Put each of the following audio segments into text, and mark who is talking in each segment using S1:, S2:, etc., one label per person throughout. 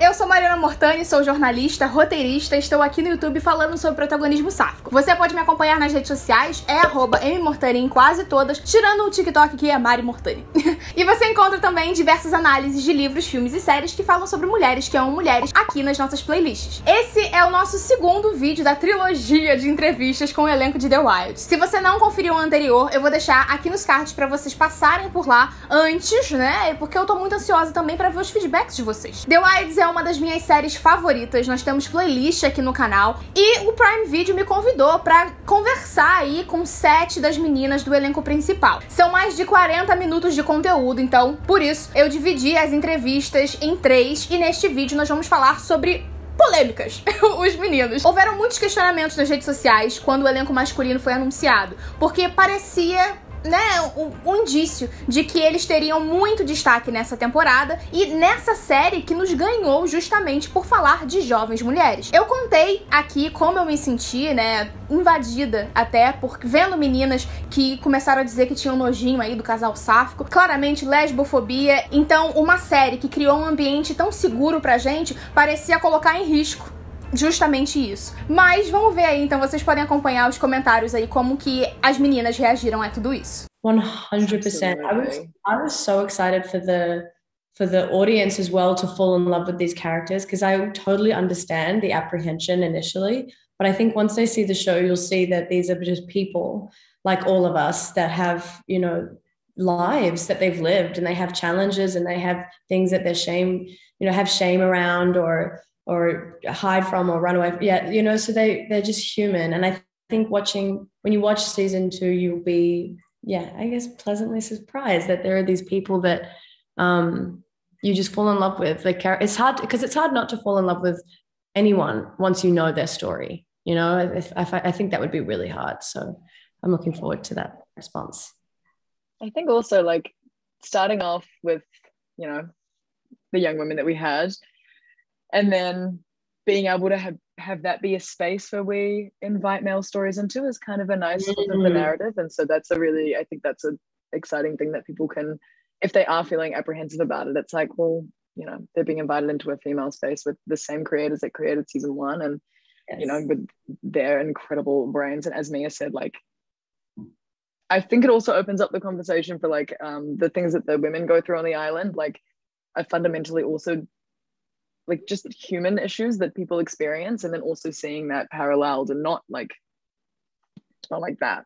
S1: Eu sou Mariana Mortani, sou jornalista, roteirista, estou aqui no YouTube falando sobre protagonismo sáfico. Você pode me acompanhar nas redes sociais, é @mmortani em quase todas, tirando o TikTok que é Mari Mortani. E você encontra também diversas análises de livros, filmes e séries que falam sobre mulheres que amam mulheres aqui nas nossas playlists. Esse é o nosso segundo vídeo da trilogia de entrevistas com o elenco de The Wild. Se você não conferiu o anterior, eu vou deixar aqui nos cards pra vocês passarem por lá antes, né? Porque eu tô muito ansiosa também pra ver os feedbacks de vocês. The Wilds é uma das minhas séries favoritas, nós temos playlist aqui no canal e o Prime Video me convidou pra conversar aí com 7 das meninas do elenco principal. São mais de 40 minutos de conteúdo, então por isso eu dividi as entrevistas em 3 e neste vídeo nós vamos falar sobre polêmicas, os meninos. Houveram muitos questionamentos nas redes sociais quando o elenco masculino foi anunciado, porque parecia, né, um indício de que eles teriam muito destaque nessa temporada e nessa série que nos ganhou justamente por falar de jovens mulheres. Eu contei aqui como eu me senti, né, invadida até, porque vendo meninas que começaram a dizer que tinham nojinho aí do casal sáfico, claramente lesbofobia. Então, uma série que criou um ambiente tão seguro pra gente parecia colocar em risco justamente isso. Mas vamos ver aí, então vocês podem acompanhar os comentários aí, como que as meninas reagiram a tudo isso.
S2: 100%. I was so excited for the audience as well to fall in love with these characters, because I totally understand the apprehension initially, but I think once they see the show, you'll see that these are just people like all of us that have, you know, lives that they've lived, and they have challenges, and they have things that have shame around or hide from or run away. Yeah, you know, so they're just human. And I think when you watch season 2, you'll be, I guess, pleasantly surprised that there are these people that you just fall in love with. It's hard because it's hard not to fall in love with anyone once you know their story. You know, I think that would be really hard. So I'm looking forward to that response.
S3: I think also, like, starting off with, you know, the young women that we had, and then being able to have that be a space where we invite male stories into is kind of a nice flip of the narrative. And so I think that's an exciting thing that people can, if they are feeling apprehensive about it, it's like, well, you know, they're being invited into a female space with the same creators that created season 1, and you know, with their incredible brains. And as Mia said, like, I think it also opens up the conversation for like the things that the women go through on the island, like, are fundamentally also like just human issues that people experience, and then also seeing that paralleled, and not like that,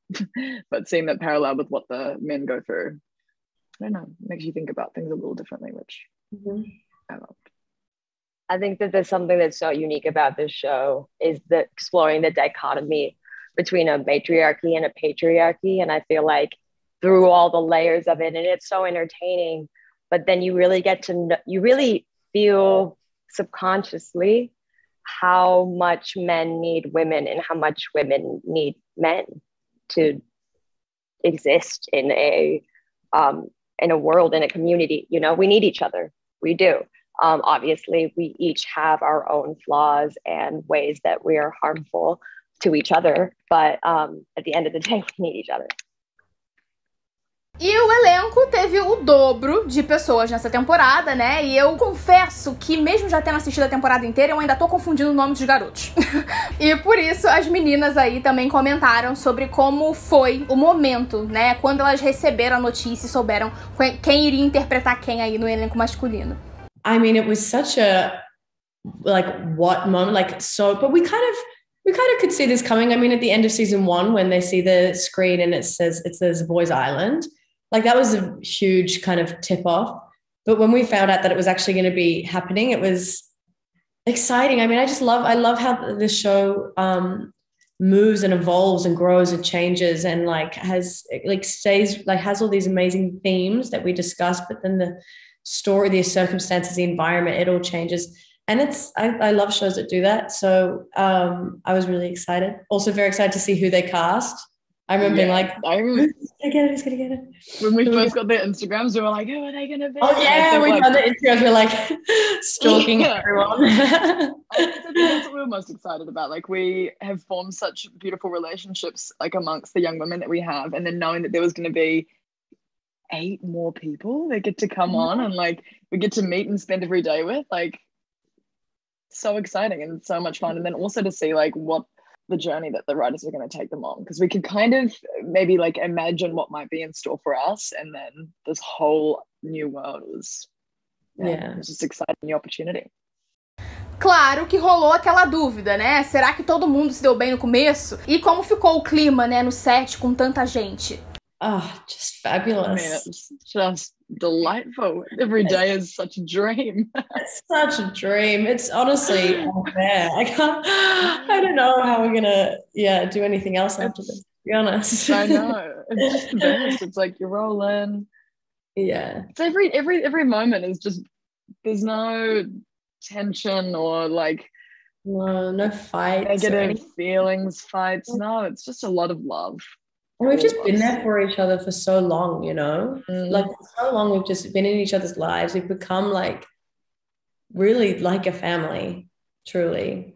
S3: but seeing that parallel with what the men go through. I don't know, it makes you think about things a little differently, which I loved.
S4: I think that there's something that's so unique about this show is that exploring the dichotomy between a matriarchy and a patriarchy. And I feel like through all the layers of it, and it's so entertaining, but then you really get to know, you really feel subconsciously how much men need women and how much women need men to exist in a world, in a community. You know, we need each other. We do. Obviously, we each have our own flaws and ways that we are harmful to each other, but at the end of the day, we need each other.
S1: E o elenco teve o dobro de pessoas nessa temporada, né? E eu confesso que, mesmo já tendo assistido a temporada inteira, eu ainda tô confundindo o nome dos garotos. E por isso as meninas aí também comentaram sobre como foi o momento, né? Quando elas receberam a notícia e souberam quem iria interpretar quem aí no elenco masculino.
S2: I mean, it was such a, like, what moment, like, so, but we kind of could see this coming. I mean, at the end of season 1, when they see the screen and it says Boys Island, like, that was a huge kind of tip off. But when we found out that it was actually going to be happening, it was exciting. I mean, I love how the show moves and evolves and grows and changes, and like has all these amazing themes that we discussed, but then the story, the circumstances, the environment, it all changes. And I love shows that do that. So I was really excited. Also very excited to see who they cast. I remember being like, who's gonna get it?
S3: When we first got their Instagrams, we were like, who are they gonna be?
S2: Oh yeah, we got the Instagrams, we're like stalking everyone.
S3: That's what we were most excited about. Like, we have formed such beautiful relationships, like, amongst the young women that we have, and then knowing that there was gonna be 8 more people that get to come on and like we get to meet and spend every day with, like, so exciting and so much fun. And then also to see like what the journey that the writers are going to take them on, because we could kind of maybe like imagine what might be in store for us, and then this whole new world was it was just exciting new opportunity.
S1: Claro que rolou aquela dúvida, né? Será que todo mundo se deu bem no começo? E como ficou o clima, né, no set com tanta gente?
S2: Oh, just fabulous.
S3: I mean, it's just delightful. Every day is such a dream.
S2: It's such a dream. It's honestly unfair. I don't know how we're gonna do anything else after this, to be honest.
S3: I know. It's just the best. It's like you roll in.
S2: Yeah.
S3: It's every moment is just, there's no tension or like
S2: no fights,
S3: negative feelings, fights. No, it's just a lot of love.
S2: And we've just been there for each other for so long, you know, like for so long we've just been in each other's lives. We've become like really like a family, truly.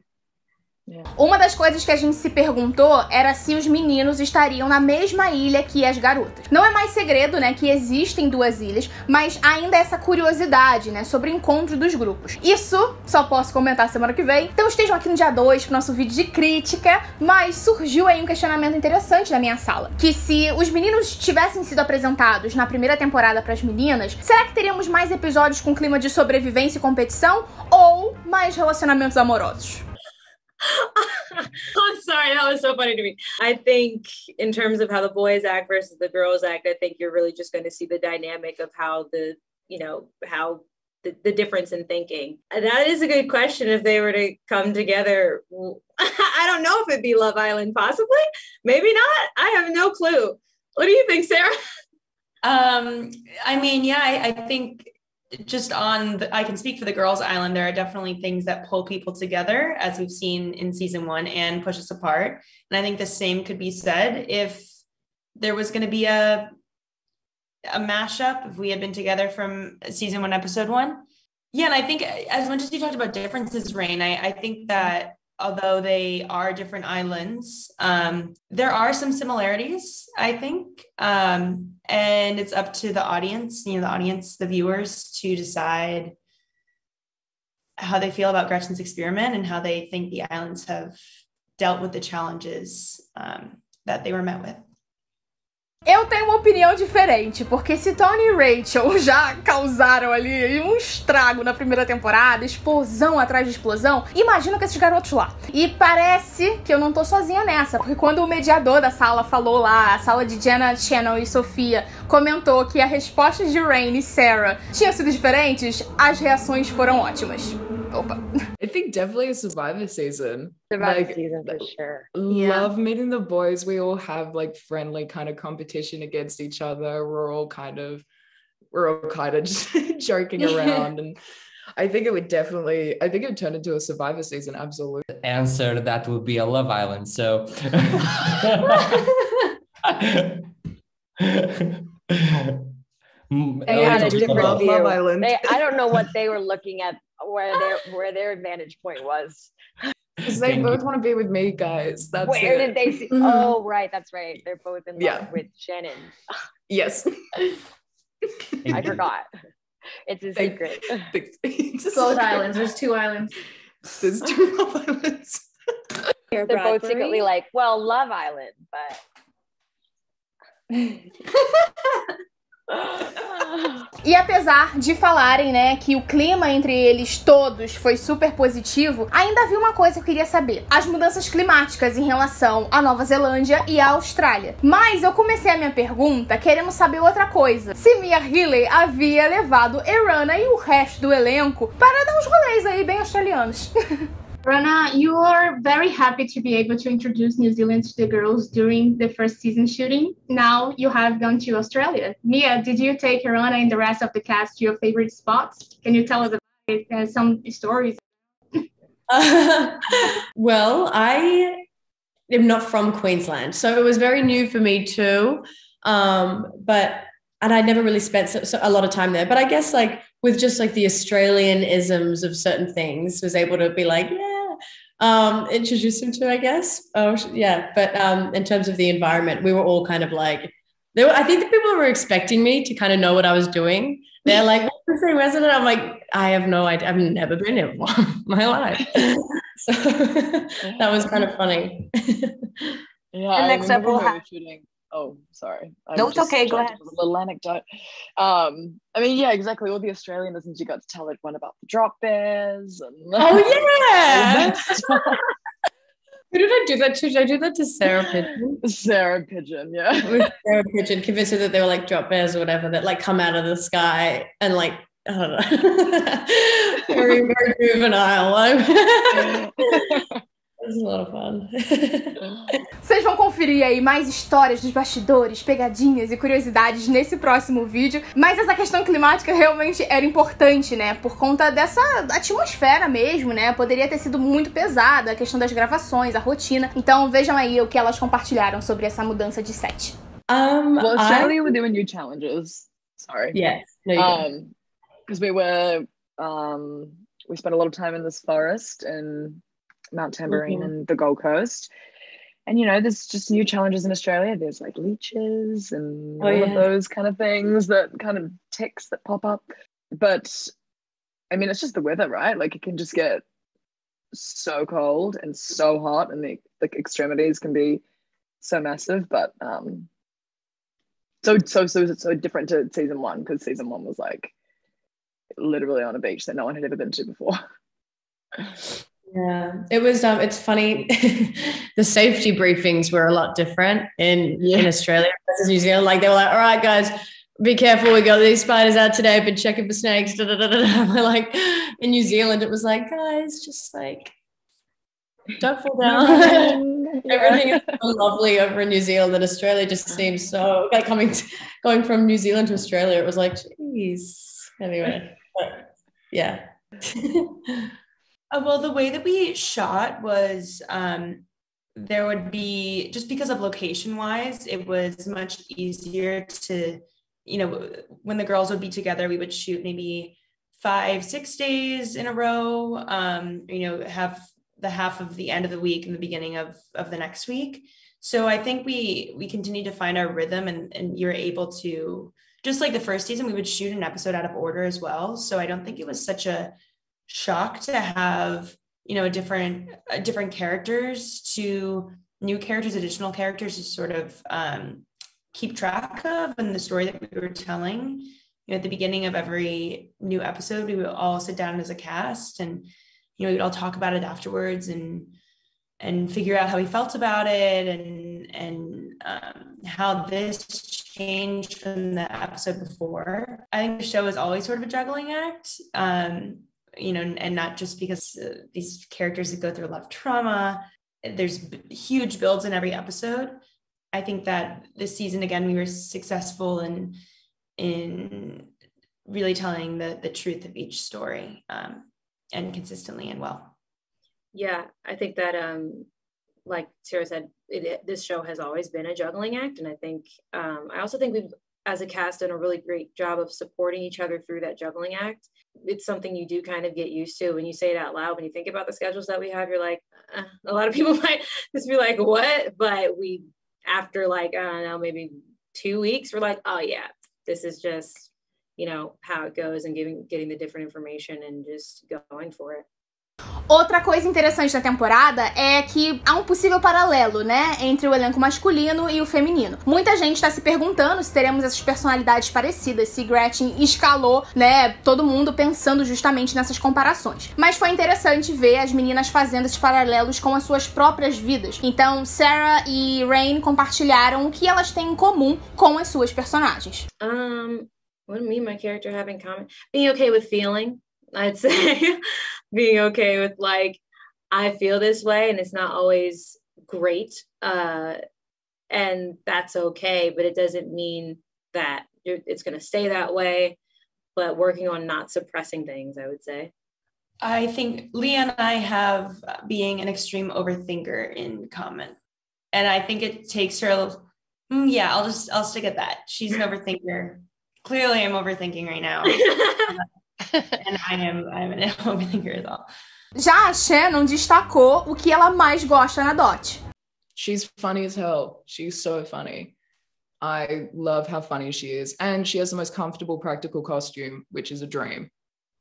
S1: Uma das coisas que a gente se perguntou era se os meninos estariam na mesma ilha que as garotas. Não é mais segredo, né, que existem duas ilhas, mas ainda essa curiosidade, né, sobre o encontro dos grupos. Isso só posso comentar semana que vem. Então estejam aqui no dia 2 pro nosso vídeo de crítica, mas surgiu aí um questionamento interessante na minha sala, que se os meninos tivessem sido apresentados na primeira temporada para as meninas, será que teríamos mais episódios com clima de sobrevivência e competição ou mais relacionamentos amorosos?
S5: I'm sorry, that was so funny to me. I think in terms of how the boys act versus the girls act, I think you're really just going to see the dynamic of how the difference in thinking. That is a good question. If they were to come together, I don't know if it'd be Love Island, possibly, maybe not. I have no clue. What do you think, Sarah?
S6: I mean, I think just I can speak for the Girls Island. There are definitely things that pull people together, as we've seen in season 1, and push us apart. And I think the same could be said if there was going to be a mashup, if we had been together from season 1, episode 1. Yeah. And I think as much as you talked about differences, Rain, I think that although they are different islands, there are some similarities, I think. And it's up to the audience, the viewers, to decide how they feel about Gretchen's experiment and how they think the islands have dealt with the challenges that they were met with.
S1: Eu tenho uma opinião diferente, porque se Tony e Rachel já causaram ali um estrago na primeira temporada, explosão atrás de explosão, imagina com esses garotos lá. E parece que eu não tô sozinha nessa, porque quando o mediador da sala falou lá, a sala de Jenna, Channel e Sofia, comentou que as respostas de Rain e Sarah tinham sido diferentes, as reações foram ótimas. Opa.
S7: I think definitely a Survivor season.
S4: Survivor season for sure.
S7: Love meeting the boys. We all have like friendly kind of competition against each other. We're all kind of just joking around, and I think it would turn into a Survivor season. Absolutely.
S8: The answer to that would be a Love Island. So.
S4: They had a different view.
S7: Love Island.
S4: I don't know what they were looking at, where their vantage point was.
S7: Because they both want to be with me, guys. That's
S4: where did they see? Oh, right, that's right. They're both in love with Shannon.
S7: Yes.
S4: I forgot. It's a secret.
S1: Both islands. There's 2 islands.
S7: There's 2 Love Islands.
S4: They're both secretly like, well, Love Island, but.
S1: E apesar de falarem, né, que o clima entre eles todos foi super positivo, ainda havia uma coisa que eu queria saber: as mudanças climáticas em relação à Nova Zelândia e à Austrália. Mas eu comecei a minha pergunta querendo saber outra coisa: se Mia Healy havia levado Erana e o resto do elenco para dar uns rolês aí bem australianos.
S9: Rana, you are very happy to be able to introduce New Zealand to the girls during the first season shooting. Now you have gone to Australia. Mia, did you take Rana and the rest of the cast to your favorite spots? Can you tell us about some stories?
S2: Well, I am not from Queensland, so it was very new for me too. And I never really spent a lot of time there. But I guess like with just like the Australian isms of certain things, was able to be like, introduce them to, I guess. Oh, yeah. But in terms of the environment, we were all kind of like, I think the people were expecting me to kind of know what I was doing. They're like, what say resident. I'm like, I have no idea. I've never been here before in my life. So that was kind of funny.
S3: Yeah,
S4: And
S3: I
S4: next up
S3: remember
S4: we'll
S3: when we
S4: have.
S3: were shooting. Oh, sorry.
S4: No, it's okay. Go ahead.
S3: A little anecdote. I mean, yeah, exactly. All the Australian listeners, you got to tell everyone about the drop bears. And
S2: Oh yeah. Who did I do that to? Did I do that to Sarah Pigeon?
S3: Sarah Pigeon, yeah.
S2: With Sarah Pigeon, convinced her that they were like drop bears or whatever that like come out of the sky and like, I don't know. very, very juvenile. It was a lot of fun.
S1: Vocês vão conferir aí mais histórias dos bastidores, pegadinhas e curiosidades nesse próximo vídeo. Mas essa questão climática realmente era importante, né? Por conta dessa atmosfera mesmo, né? Poderia ter sido muito pesada a questão das gravações, a rotina. Então vejam aí o que elas compartilharam sobre essa mudança de set.
S3: Well, Australia were doing new challenges. Sorry.
S2: Yes.
S3: Because we spent a lot of time in this forest and Mount Tamborine and the Gold Coast. And, you know, there's just new challenges in Australia. There's like leeches and all of those kind of things, that kind of ticks that pop up. But, I mean, it's just the weather, right? Like it can just get so cold and so hot, and the like extremities can be so massive. But so different to season one, because season one was like literally on a beach that no one had ever been to before.
S2: Yeah, it was. It's funny. The safety briefings were a lot different in Australia versus New Zealand. Like they were like, "All right, guys, be careful. We got these spiders out today. Been checking for snakes." Da, da, da, da, da. We're like, in New Zealand, it was like, guys, just like don't fall down. Everything is so lovely over in New Zealand, and Australia just seems so like going from New Zealand to Australia. It was like, geez. Anyway, but, yeah.
S6: Well, the way that we shot was there would be, just because of location wise, it was much easier to, you know, when the girls would be together, we would shoot maybe 5-6 days in a row, you know, have the half of the end of the week and the beginning of the next week. So I think we continue to find our rhythm, and you're able to, just like the first season, we would shoot an episode out of order as well. So I don't think it was such a shock to have, you know, different characters, to new characters, additional characters to sort of keep track of, and the story that we were telling. You know, at the beginning of every new episode, we would all sit down as a cast, and you know, we'd all talk about it afterwards and figure out how we felt about it, and how this changed from the episode before. I think the show is always sort of a juggling act. You know, and not just because these characters that go through a lot of trauma, there's huge builds in every episode. I think that this season, again, we were successful in really telling the truth of each story, and consistently and well.
S5: Yeah, I think that, like Sarah said, this show has always been a juggling act. And I think, I also think we've, as a cast, done a really great job of supporting each other through that juggling act. It's something you do kind of get used to when you say it out loud. When you think about the schedules that we have, you're like, a lot of people might just be like, what? But we, after like, I don't know, maybe 2 weeks, we're like, oh yeah, this is just, you know, how it goes, and getting the different information and just going for it.
S1: Outra coisa interessante da temporada é que há um possível paralelo, né, entre o elenco masculino e o feminino. Muita gente está se perguntando se teremos essas personalidades parecidas, se Gretchen escalou, né, todo mundo pensando justamente nessas comparações. Mas foi interessante ver as meninas fazendo esses paralelos com as suas próprias vidas. Então, Sarah e Rain compartilharam o que elas têm em comum com as suas personagens.
S5: What me and my character have in common? Being okay with feeling, I'd say. Being okay with, like, I feel this way and it's not always great, and that's okay, but it doesn't mean that it's going to stay that way, but working on not suppressing things, I would say.
S6: I think Leah and I have being an extreme overthinker in common, and I think it takes her a little, I'll stick at that. She's an overthinker. Clearly I'm overthinking right now. And I'm an overthinker as well.
S1: Já a Shannon destacou o que ela mais gosta na Dot.
S7: She's funny as hell. She's so funny. I love how funny she is. And she has the most comfortable practical costume, which is a dream.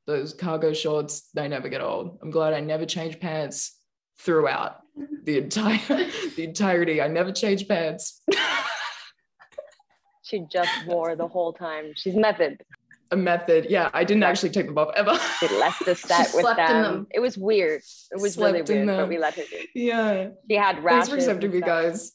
S7: Those cargo shorts, they never get old. I'm glad I never changed pants throughout the entirety. I never changed pants.
S4: She just wore the whole time. She's method.
S7: A method. Yeah, I didn't actually take them off ever.
S4: She left the set with them. It was weird. It was really weird, but we let her do.
S7: Yeah.
S4: She had rashes.
S7: Thanks for accepting me, guys.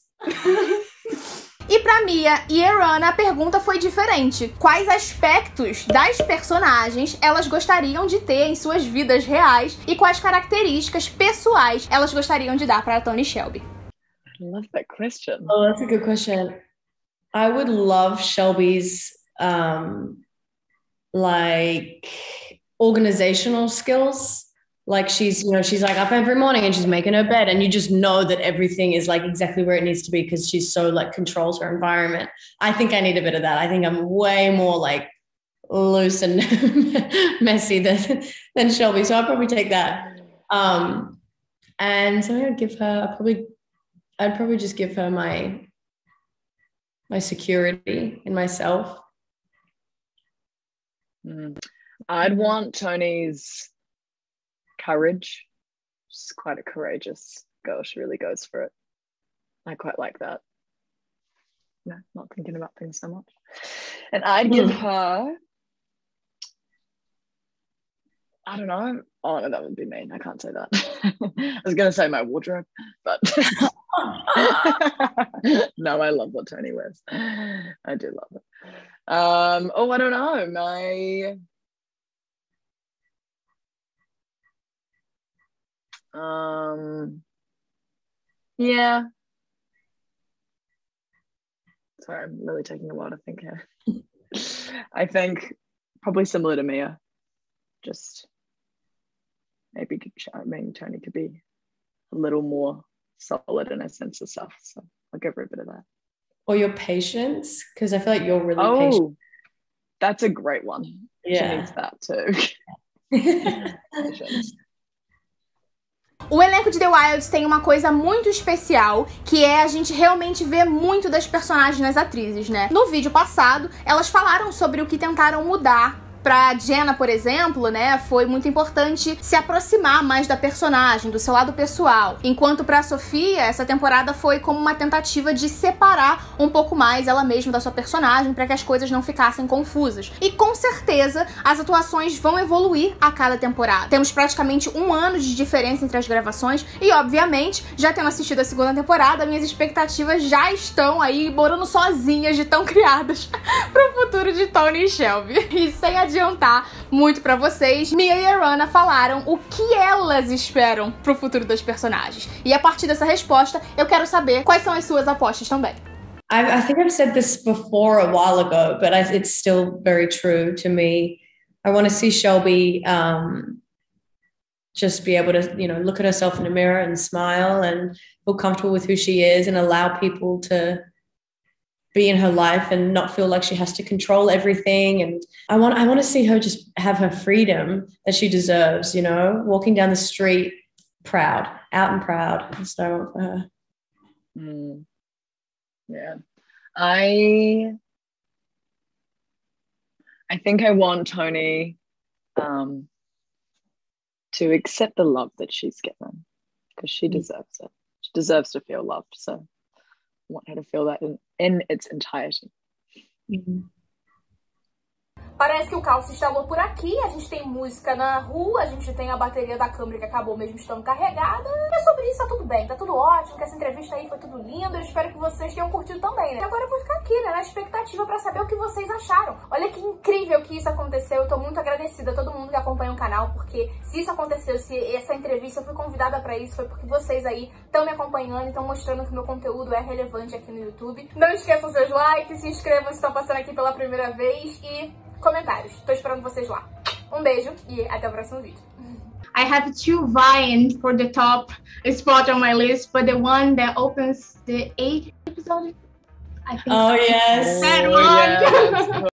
S1: E pra Mia e Erana, a pergunta foi diferente. Quais aspectos das personagens elas gostariam de ter em suas vidas reais e quais características pessoais elas gostariam de dar para Tony e Shelby?
S3: I love that question.
S2: Oh, that's a good question. I would love Shelby's like organizational skills. Like she's like up every morning and she's making her bed and you just know that everything is like exactly where it needs to be because she's so like controls her environment. I think I need a bit of that. I think I'm way more like loose and messy than Shelby. So I'll probably take that. And so I'd probably just give her my security in myself.
S3: I'd want Tony's courage. She's quite a courageous girl. She really goes for it. I quite like that. No, not thinking about things so much. And I'd give her, I don't know. Oh no, that would be mean. I can't say that. I was going to say my wardrobe, but no, I love what Tony wears. I do love it. Oh, I don't know. Yeah. Sorry, I'm really taking a while to think here. I think probably similar to Mia. Just maybe Tony could be a little more solid in her sense of self. So I'll give her a bit of that.
S2: Or your patience, because I feel like you're really patient.
S3: That's a great one.
S2: Yeah.
S3: She needs that too. Patience.
S1: O elenco de The Wilds tem uma coisa muito especial, que é a gente realmente ver muito das personagens nas atrizes, né? No vídeo passado, elas falaram sobre o que tentaram mudar. Pra Jenna, por exemplo, né, foi muito importante se aproximar mais da personagem, do seu lado pessoal. Enquanto pra Sofia, essa temporada foi como uma tentativa de separar um pouco mais ela mesma da sua personagem para que as coisas não ficassem confusas. E com certeza, as atuações vão evoluir a cada temporada. Temos praticamente 1 ano de diferença entre as gravações e, obviamente, já tendo assistido a segunda temporada, minhas expectativas já estão aí morando sozinhas de tão criadas pro futuro de Tony e Shelby. E sem adiantar muito pra vocês, Mia e Erana falaram o que elas esperam pro futuro das personagens. E a partir dessa resposta, eu quero saber quais são as suas apostas também.
S2: I think I've said this before a while ago, but it's still very true to me. I want to see Shelby just be able to, look at herself in the mirror and smile and feel comfortable with who she is and allow people to be in her life and not feel like she has to control everything. And I want to see her just have her freedom that she deserves, walking down the street proud, out and proud. That's what I want for her.
S3: Yeah. I think I want Tony to accept the love that she's given because she deserves it. She deserves to feel loved. So I want her to feel that in its entirety.
S1: Parece que o caos se instalou por aqui, a gente tem música na rua, a gente tem a bateria da câmera que acabou mesmo estando carregada. É sobre isso, tá tudo bem, tá tudo ótimo, que essa entrevista aí foi tudo lindo, eu espero que vocês tenham curtido também, né? E agora eu vou ficar aqui, né, na expectativa pra saber o que vocês acharam. Olha que incrível que isso aconteceu, eu tô muito agradecida a todo mundo que acompanha o canal, porque se isso aconteceu, se essa entrevista eu fui convidada pra isso, foi porque vocês aí estão me acompanhando e estão mostrando que o meu conteúdo é relevante aqui no YouTube. Não esqueçam seus likes, se inscrevam se estão passando aqui pela primeira vez e comentários. Tô esperando vocês lá. Beijo e até o próximo vídeo.
S9: I have 2 vying for the top spot on my list, but the one that opens the 8th episode, I think.
S2: Oh, yes.
S9: That one.
S3: Yes.